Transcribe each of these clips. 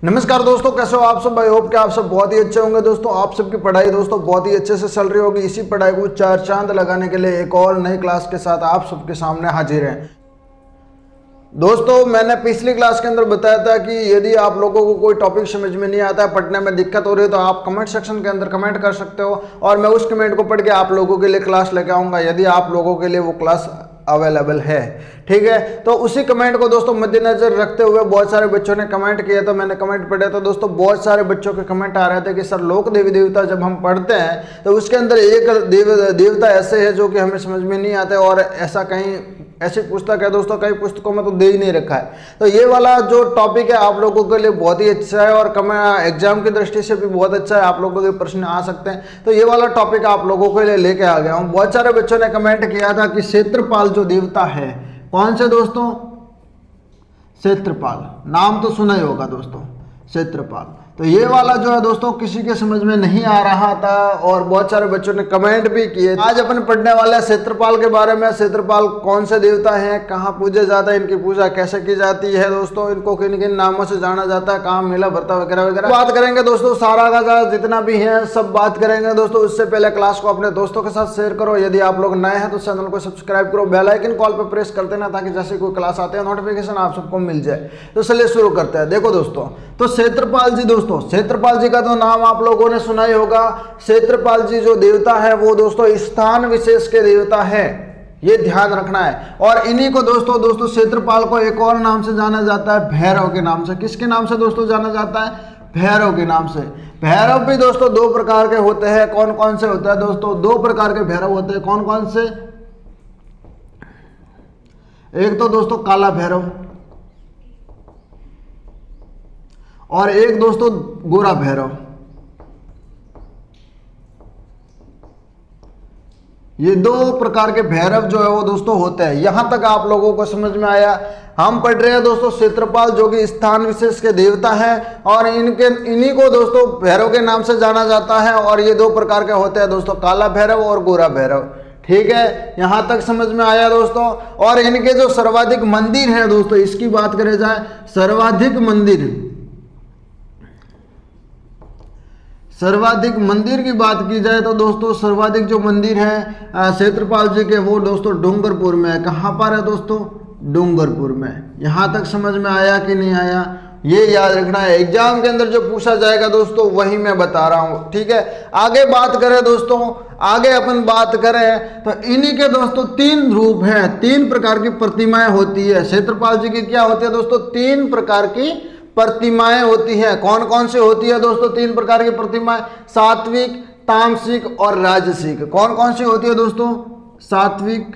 नमस्कार दोस्तों, कैसे हो आप सब। आई होप कि आप सब बहुत ही अच्छे होंगे। दोस्तों आप सबकी पढ़ाई दोस्तों बहुत ही अच्छे से चल रही होगी। इसी पढ़ाई को चार चांद लगाने के लिए एक और नई क्लास के साथ आप सबके सामने हाजिर हैं। दोस्तों मैंने पिछली क्लास के अंदर बताया था कि यदि आप लोगों को कोई टॉपिक समझ में नहीं आता है, पढ़ने में दिक्कत हो रही है, तो आप कमेंट सेक्शन के अंदर कमेंट कर सकते हो और मैं उस कमेंट को पढ़ के आप लोगों के लिए क्लास लेके आऊँगा, यदि आप लोगों के लिए वो क्लास अवेलेबल है। ठीक है, तो उसी कमेंट को दोस्तों मद्देनजर रखते हुए बहुत सारे बच्चों ने कमेंट किया, तो मैंने कमेंट पढ़े तो दोस्तों बहुत सारे बच्चों के कमेंट आ रहे थे कि सर लोक देवी देवता जब हम पढ़ते हैं तो उसके अंदर एक देवता ऐसे है जो कि हमें समझ में नहीं आते, और ऐसा कहीं ऐसी पुस्तक है दोस्तों, कई पुस्तकों में तो दे ही नहीं रखा है। तो ये वाला जो टॉपिक है आप लोगों के लिए बहुत ही अच्छा है और एग्जाम की दृष्टि से भी बहुत अच्छा है, आप लोगों के प्रश्न आ सकते हैं। तो ये वाला टॉपिक आप लोगों के लिए लेके आ गया हूँ। बहुत सारे बच्चों ने कमेंट किया था कि क्षेत्रपाल जो देवता है, कौन से दोस्तों? क्षेत्रपाल, नाम तो सुना ही होगा दोस्तों, क्षेत्रपाल। तो ये वाला जो है दोस्तों किसी के समझ में नहीं आ रहा था और बहुत सारे बच्चों ने कमेंट भी किए। आज अपन पढ़ने वाले हैं क्षेत्रपाल के बारे में। क्षेत्रपाल कौन से देवता हैं, कहाँ पूजे जाते हैं, इनकी पूजा कैसे की जाती है दोस्तों, इनको किन किन नामों से जाना जाता है, कहाँ मेला भरता वगैरह वगैरह बात करेंगे दोस्तों। सारा का जितना भी है सब बात करेंगे दोस्तों। उससे पहले क्लास को अपने दोस्तों के साथ शेयर करो। यदि आप लोग नए हैं तो चैनल को सब्सक्राइब करो, बेल आइकन कॉल पर प्रेस कर देना ताकि जैसे कोई क्लास आते हैं नोटिफिकेशन आप सबको मिल जाए। तो चलिए शुरू करते हैं। देखो दोस्तों, तो क्षेत्रपाल जी, दोस्तों क्षेत्रपाल जी का तो नाम आप लोगों ने सुना ही होगा। क्षेत्रपाल जी जो देवता है वो दोस्तों स्थान विशेष के देवता है, ये ध्यान रखना है। और इन्हीं को दोस्तों क्षेत्रपाल को एक और नाम से जाना जाता है, भैरव के नाम से। किसके नाम से दोस्तों जाना जाता है? भैरव के नाम से। भैरव भी दोस्तों दो प्रकार के होते हैं। कौन कौन से होते हैं दोस्तों? दो प्रकार के भैरव होते हैं। कौन कौन से? एक तो दोस्तों काला भैरव और एक दोस्तों गोरा भैरव। ये दो प्रकार के भैरव जो है वो दोस्तों होते हैं। यहां तक आप लोगों को समझ में आया। हम पढ़ रहे हैं दोस्तों क्षेत्रपाल जो कि स्थान विशेष के देवता है और इन्हीं को दोस्तों भैरव के नाम से जाना जाता है। और ये दो प्रकार के होते हैं दोस्तों, काला भैरव और गोरा भैरव। ठीक है, यहां तक समझ में आया दोस्तों। और इनके जो सर्वाधिक मंदिर है दोस्तों, इसकी बात करें जाए, सर्वाधिक मंदिर की बात की जाए तो दोस्तों सर्वाधिक जो मंदिर है क्षेत्रपाल जी के वो दोस्तों डूंगरपुर में है। कहाँ पर है दोस्तों? डूंगरपुर में। यहां तक समझ में आया कि नहीं आया? ये याद रखना है, एग्जाम के अंदर जो पूछा जाएगा दोस्तों वही मैं बता रहा हूं। ठीक है, आगे बात करें दोस्तों, आगे अपन बात करें तो इन्हीं के दोस्तों तीन रूप हैं, तीन प्रकार की प्रतिमाएं होती है। क्षेत्रपाल जी की क्या होती है दोस्तों? तीन प्रकार की प्रतिमाएं होती हैं। कौन कौन सी होती है दोस्तों तीन प्रकार की प्रतिमाएं? सात्विक, तामसिक और राजसिक। कौन कौन सी होती है दोस्तों? सात्विक,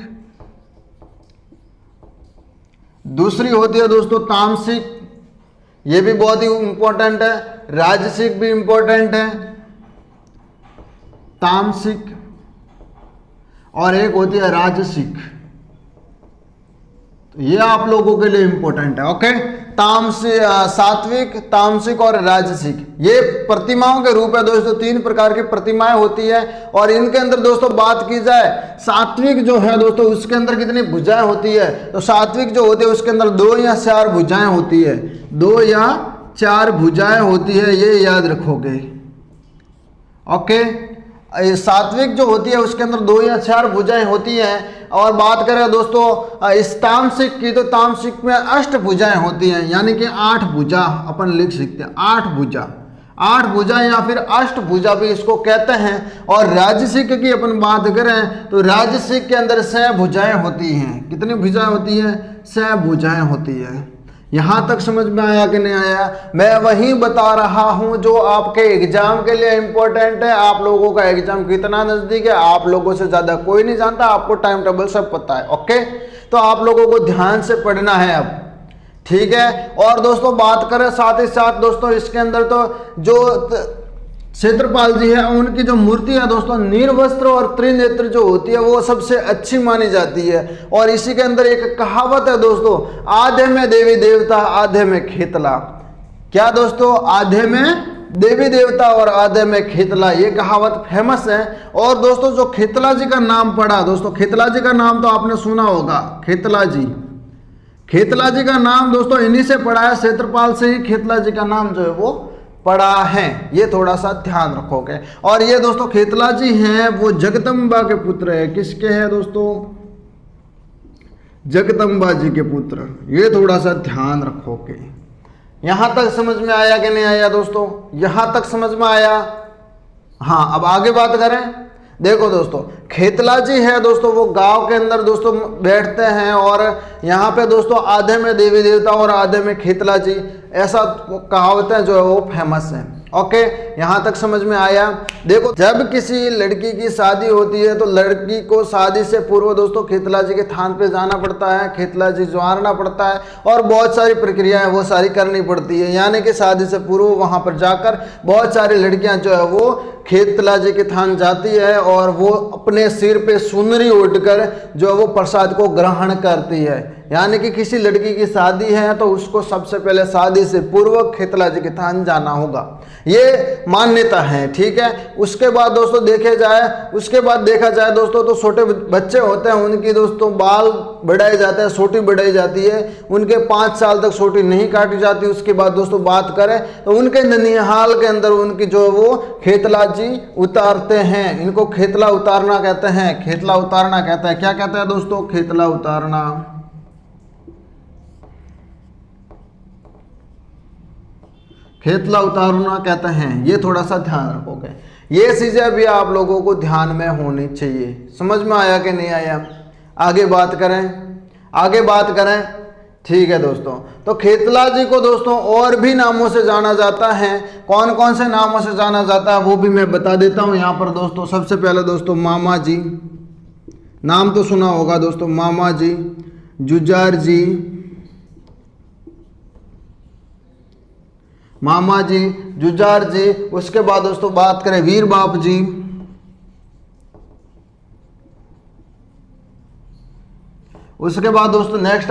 दूसरी होती है दोस्तों तामसिक, ये भी बहुत ही इंपॉर्टेंट है। राजसिक भी इंपॉर्टेंट है, तामसिक, और एक होती है राजसिक। तो ये आप लोगों के लिए इंपॉर्टेंट है। ओके, सात्विक, तामसिक और राजसिक, ये प्रतिमाओं के रूप है दोस्तों। तीन प्रकार की प्रतिमाएं होती है और इनके अंदर दोस्तों बात की जाए, सात्विक जो है दोस्तों उसके अंदर कितनी भुजाएं होती है? तो सात्विक जो होती है उसके अंदर 2 या 4 भुजाएं होती है, 2 या 4 भुजाएं होती है, ये याद रखोगे। ओके, सात्विक जो होती है उसके अंदर 2 या 4 भुजाएं होती हैं। और बात करें दोस्तों इस तामसिक की, तो तामसिक में 8 भुजाएं होती हैं, यानी कि 8 भुजा अपन लिख सकते हैं। 8 भुजा या फिर अष्टभुजा भी इसको कहते हैं। और राजसिक की अपन बात करें तो राजसिक के अंदर 6 भुजाएं होती हैं। कितनी भुजाएं होती हैं? 6 भुजाएं होती है। यहां तक समझ में आया कि नहीं आया? मैं वही बता रहा हूं जो आपके एग्जाम के लिए इंपॉर्टेंट है। आप लोगों का एग्जाम कितना नजदीक है आप लोगों से ज्यादा कोई नहीं जानता, आपको टाइम टेबल सब पता है। ओके, तो आप लोगों को ध्यान से पढ़ना है अब। ठीक है, और दोस्तों बात करें साथ ही साथ दोस्तों इसके अंदर तो जो क्षेत्रपाल जी है उनकी जो मूर्ति है दोस्तों निर्वस्त्र और त्रिनेत्र जो होती है वो सबसे अच्छी मानी जाती है। और इसी के अंदर एक कहावत है दोस्तों, आधे में देवी देवता आधे में खेतला। क्या दोस्तों? आधे में देवी देवता और आधे में खेतला, ये कहावत फेमस है। और दोस्तों जो खेतला जी का नाम पड़ा दोस्तों, खेतला जी का नाम तो आपने सुना होगा, खेतला जी। खेतला जी का नाम दोस्तों इन्हीं से पड़ा है, क्षेत्रपाल से ही खेतला जी का नाम जो है वो पड़ा है, ये थोड़ा सा ध्यान रखोगे। और ये दोस्तों खेतला जी हैं वो जगदम्बा के पुत्र है। किसके हैं दोस्तों? जगदम्बा जी के पुत्र। ये थोड़ा सा ध्यान रखोगे। यहां तक समझ में आया कि नहीं आया दोस्तों? यहां तक समझ में आया? हाँ, अब आगे बात करें। देखो दोस्तों, खेतला जी है दोस्तों, वो गांव के अंदर दोस्तों बैठते हैं और यहाँ पे दोस्तों आधे में देवी देवता और आधे में खेतला जी, ऐसा कहावतें जो है वो फेमस है। ओके, यहाँ तक समझ में आया? देखो, जब किसी लड़की की शादी होती है तो लड़की को शादी से पूर्व दोस्तों खेतला जी के थान पे जाना पड़ता है, खेतला जी ज्वारना पड़ता है और बहुत सारी प्रक्रियाएं वो सारी करनी पड़ती है। यानी कि शादी से पूर्व वहाँ पर जाकर बहुत सारी लड़कियां जो है वो खेतला जी के थान जाती है और वो अपने सिर पे सुनरी ओढ़कर जो है वो प्रसाद को ग्रहण करती है। यानी कि किसी लड़की की शादी है तो उसको सबसे पहले शादी से पूर्व खेतला जी के थान जाना होगा, ये मान्यता है। ठीक है, उसके बाद दोस्तों देखा जाए दोस्तों तो छोटे बच्चे होते हैं, उनकी दोस्तों बाल बढ़ाए जाते हैं, सोटी बढ़ाई जाती है, उनके 5 साल तक सोटी नहीं काटी जाती। उसके बाद दोस्तों बात करें तो उनके ननिहाल के अंदर उनकी जो है वो खेतला जी उतारते हैं। इनको खेतला उतारना कहते हैं, खेतला उतारना कहते हैं। क्या कहते हैं दोस्तों? खेतला उतारना। खेतला उतारना कहते हैं, ये थोड़ा सा ध्यान रखोगे। ये चीजें भी आप लोगों को ध्यान में होनी चाहिए। समझ में आया कि नहीं आया? आगे बात करें। ठीक है दोस्तों, तो खेतला जी को दोस्तों और भी नामों से जाना जाता है। कौन कौन से नामों से जाना जाता है वो भी मैं बता देता हूं यहाँ पर दोस्तों। सबसे पहले दोस्तों मामा जी, नाम तो सुना होगा दोस्तों, मामा जी, जुजार जी, मामा जी, जुजार जी। उसके बाद दोस्तों बात करें वीर बाप जी, उसके बाद दोस्तों नेक्स्ट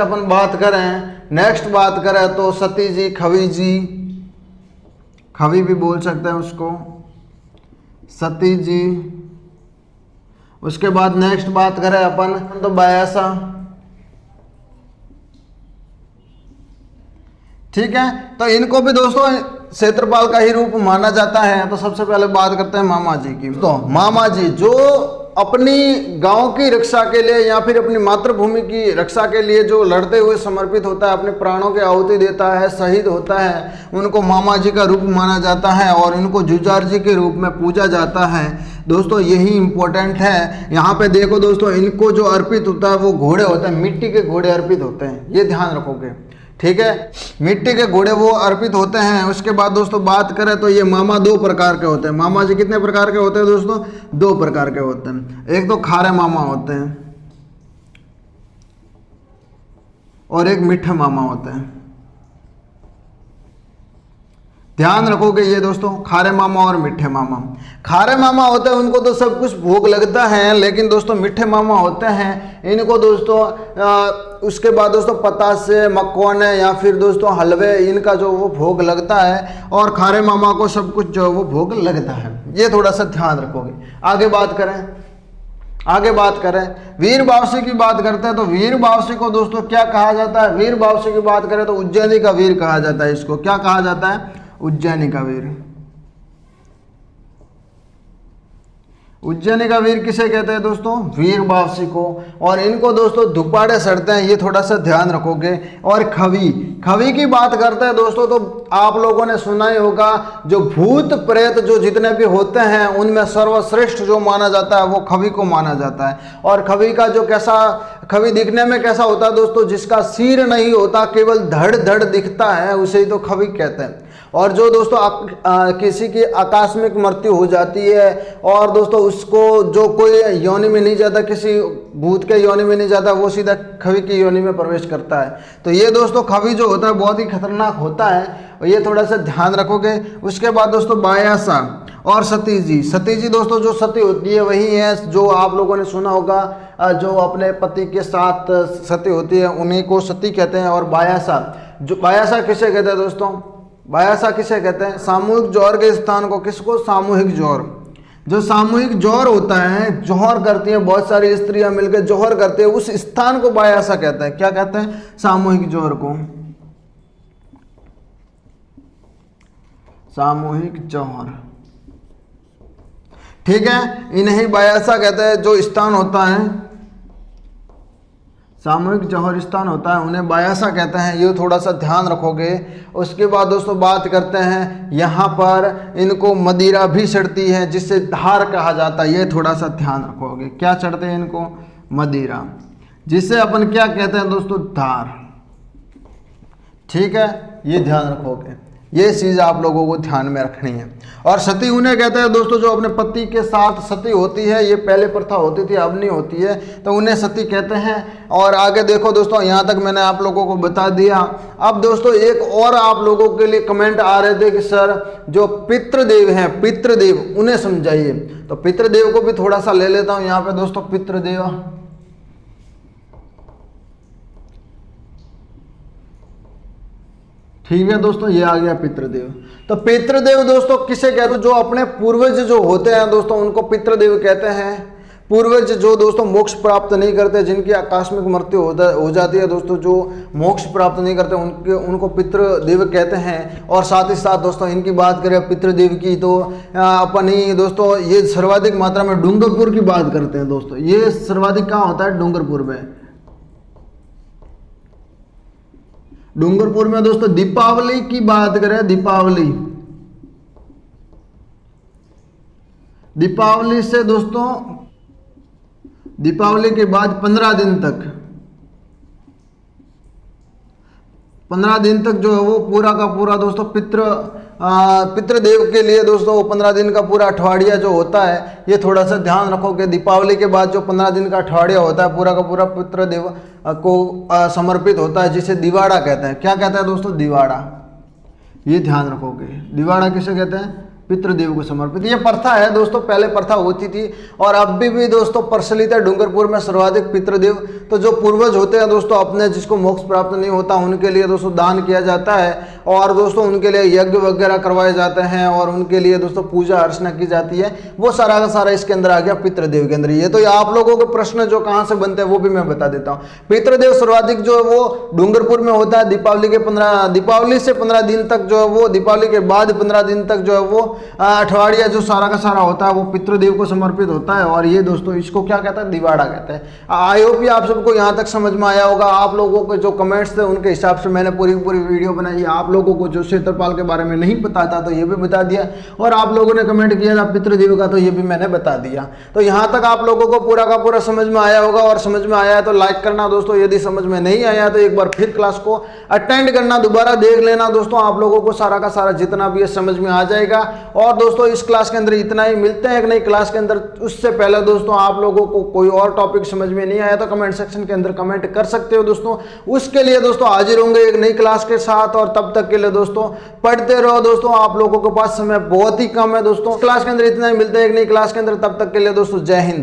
बात करें तो सती जी, खवी जी, खवी भी बोल सकते हैं उसको, सती जी। उसके बाद नेक्स्ट बात करें अपन तो बायासा। ठीक है, तो इनको भी दोस्तों क्षेत्रपाल का ही रूप माना जाता है। तो सबसे पहले बात करते हैं मामा जी की। तो मामा जी जो अपनी गांव की रक्षा के लिए या फिर अपनी मातृभूमि की रक्षा के लिए जो लड़ते हुए समर्पित होता है, अपने प्राणों की आहुति देता है, शहीद होता है, उनको मामा जी का रूप माना जाता है और इनको जुजार जी के रूप में पूजा जाता है। दोस्तों यही इंपॉर्टेंट है। यहाँ पे देखो दोस्तों, इनको जो अर्पित होता है वो घोड़े होते हैं, मिट्टी के घोड़े अर्पित होते हैं, ये ध्यान रखोगे। ठीक है, मिट्टी के घोड़े वो अर्पित होते हैं। उसके बाद दोस्तों बात करें तो ये मामा 2 प्रकार के होते हैं। मामा जी कितने प्रकार के होते हैं दोस्तों? 2 प्रकार के होते हैं। एक तो खारे मामा होते हैं और एक मीठे मामा होते हैं। ध्यान रखोगे ये दोस्तों, खारे मामा और मीठे मामा। खारे मामा होते हैं उनको तो सब कुछ भोग लगता है, लेकिन दोस्तों मीठे मामा होते हैं इनको दोस्तों उसके बाद दोस्तों पतासे, मक्खन या फिर दोस्तों हलवे, इनका जो वो भोग लगता है और खारे मामा को सब कुछ जो वो भोग लगता है। ये थोड़ा सा ध्यान रखोगे। आगे बात करें वीर बावसी की बात करते हैं। तो वीर बावसी को दोस्तों क्या कहा जाता है? वीर बावसी की बात करें तो उज्जैनी का वीर कहा जाता है। इसको क्या कहा जाता है? उज्जैनी का वीर। उज्जैनी का वीर किसे कहते हैं दोस्तों? वीर बावसी को। और इनको दोस्तों धुपाड़े सड़ते हैं, ये थोड़ा सा ध्यान रखोगे। और खवी की बात करते हैं दोस्तों, तो आप लोगों ने सुना ही होगा, जो भूत प्रेत जो जितने भी होते हैं उनमें सर्वश्रेष्ठ जो माना जाता है वो खवी को माना जाता है। और खवी दिखने में कैसा होता है दोस्तों? जिसका सिर नहीं होता, केवल धड़ दिखता है, उसे ही तो खवी कहते हैं। और जो दोस्तों किसी की आकस्मिक मृत्यु हो जाती है और दोस्तों उसको जो कोई योनि में नहीं जाता, किसी भूत के योनि में नहीं जाता, वो सीधा खवी की योनि में प्रवेश करता है। तो ये दोस्तों खवी जो होता है बहुत ही खतरनाक होता है, और ये थोड़ा सा ध्यान रखोगे। उसके बाद दोस्तों बायासा और सती जी दोस्तों, जो सती होती है वही है जो आप लोगों ने सुना होगा, जो अपने पति के साथ सती होती है उन्हीं को सती कहते हैं। और बायासा किसे कहते हैं दोस्तों? बायासा किसे कहते हैं? सामूहिक जौहर के स्थान को किसको? सामूहिक जौहर। जो सामूहिक जौहर होता है, जौहर करती हैं बहुत सारी स्त्रियां मिलकर जौहर करते हैं, उस स्थान को बायासा कहते हैं। क्या कहते हैं? सामूहिक जौहर को सामूहिक जौहर। ठीक है, इन्हें बायासा कहते हैं। जो स्थान होता है सामूहिक जौहर स्थान होता है उन्हें बायासा कहते हैं, ये थोड़ा सा ध्यान रखोगे। उसके बाद दोस्तों बात करते हैं, यहाँ पर इनको मदिरा भी चढ़ती है जिससे धार कहा जाता है, ये थोड़ा सा ध्यान रखोगे। क्या चढ़ते हैं इनको? मदिरा, जिससे अपन क्या कहते हैं दोस्तों? धार। ठीक है, ये ध्यान रखोगे, ये चीज़ आप लोगों को ध्यान में रखनी है। और सती उन्हें कहते हैं दोस्तों जो अपने पति के साथ सती होती है, ये पहले प्रथा होती थी, अब नहीं होती है, तो उन्हें सती कहते हैं। और आगे देखो दोस्तों, यहाँ तक मैंने आप लोगों को बता दिया। अब दोस्तों एक और आप लोगों के लिए कमेंट आ रहे थे कि सर जो पितृदेव हैं, पितृदेव उन्हें समझाइए, तो पितृदेव को भी थोड़ा सा ले लेता हूँ यहाँ पे दोस्तों। पितृदेव, ठीक है दोस्तों, ये आ गया पितृदेव। तो पितृदेव दोस्तों किसे कहते हैं? जो अपने पूर्वज जो होते हैं दोस्तों उनको पितृदेव कहते हैं। पूर्वज जो दोस्तों मोक्ष प्राप्त नहीं करते, जिनकी आकस्मिक मृत्यु हो जाती है दोस्तों, जो मोक्ष प्राप्त नहीं करते उनको पितृदेव कहते हैं। और साथ ही साथ दोस्तों इनकी बात करें पितृदेव की, तो अपन ही दोस्तों ये सर्वाधिक मात्रा में डूंगरपुर की बात करते हैं दोस्तों। ये सर्वाधिक कहाँ होता है? डूंगरपुर में। डूंगरपुर में दोस्तों दीपावली की बात करें, दीपावली से दोस्तों दीपावली के बाद 15 दिन तक 15 दिन तक जो है वो पूरा का पूरा दोस्तों पितृदेव के लिए दोस्तों वो 15 दिन का पूरा अठवाडिया जो होता है, ये थोड़ा सा ध्यान रखो कि दीपावली के बाद जो 15 दिन का अठवाडिया होता है पूरा का पूरा पितृदेव को समर्पित होता है, जिसे दिवाड़ा कहते हैं। क्या कहते हैं दोस्तों? दिवाड़ा। ये ध्यान रखोगे, दिवाड़ा किसे कहते हैं? पितृदेव को समर्पित। ये प्रथा है दोस्तों, पहले प्रथा होती थी और अब भी दोस्तों प्रचलित है डूंगरपुर में सर्वाधिक पितृदेव। तो जो पूर्वज होते हैं दोस्तों अपने, जिसको मोक्ष प्राप्त नहीं होता, उनके लिए दोस्तों दान किया जाता है और दोस्तों उनके लिए यज्ञ वगैरह करवाए जाते हैं और उनके लिए दोस्तों पूजा अर्चना की जाती है। वो सारा का सारा इसके अंदर आ गया पितृदेव के अंदर। ये तो आप लोगों के प्रश्न जो कहाँ से बनते हैं वो भी मैं बता देता हूँ। पितृदेव सर्वाधिक जो है वो डूंगरपुर में होता है। दीपावली से 15 दिन तक जो है वो, दीपावली के बाद 15 दिन तक जो है वो अठवाडिया जो सारा का सारा होता है वो पितृदेव को समर्पित होता है। और ये दोस्तों इसको क्या कहता है? दिवाड़ा कहते हैं। आई होप ये आप सबको यहाँ तक समझ में आया होगा। आप लोगों के जो कमेंट्स थे उनके हिसाब से मैंने पूरी वीडियो बनाई है। आप लोगों को जो क्षेत्रपाल के बारे में नहीं पता था तो ये भी बता दिया, और आप लोगों ने कमेंट किया था पितृदेव का, तो ये भी मैंने बता दिया। तो यहाँ तक आप लोगों को पूरा का पूरा समझ में आया होगा, और समझ में आया है तो लाइक करना दोस्तों। यदि समझ में नहीं आया तो एक बार फिर क्लास को अटेंड करना, दोबारा देख लेना दोस्तों। आप लोगों को सारा का सारा जितना भी है समझ में आ जाएगा। और दोस्तों इस क्लास के अंदर इतना ही, मिलते हैं एक नई क्लास के अंदर। उससे पहले दोस्तों आप लोगों को कोई और टॉपिक समझ में नहीं आया तो कमेंट सेक्शन के अंदर कमेंट कर सकते हो दोस्तों। उसके लिए दोस्तों हाजिर होंगे एक नई क्लास के साथ, और तब तक के लिए दोस्तों पढ़ते रहो दोस्तों। आप लोगों के पास समय बहुत ही कम है दोस्तों। क्लास के अंदर इतना ही, मिलते हैं एक नई क्लास के अंदर। तब तक के लिए दोस्तों जय हिंद।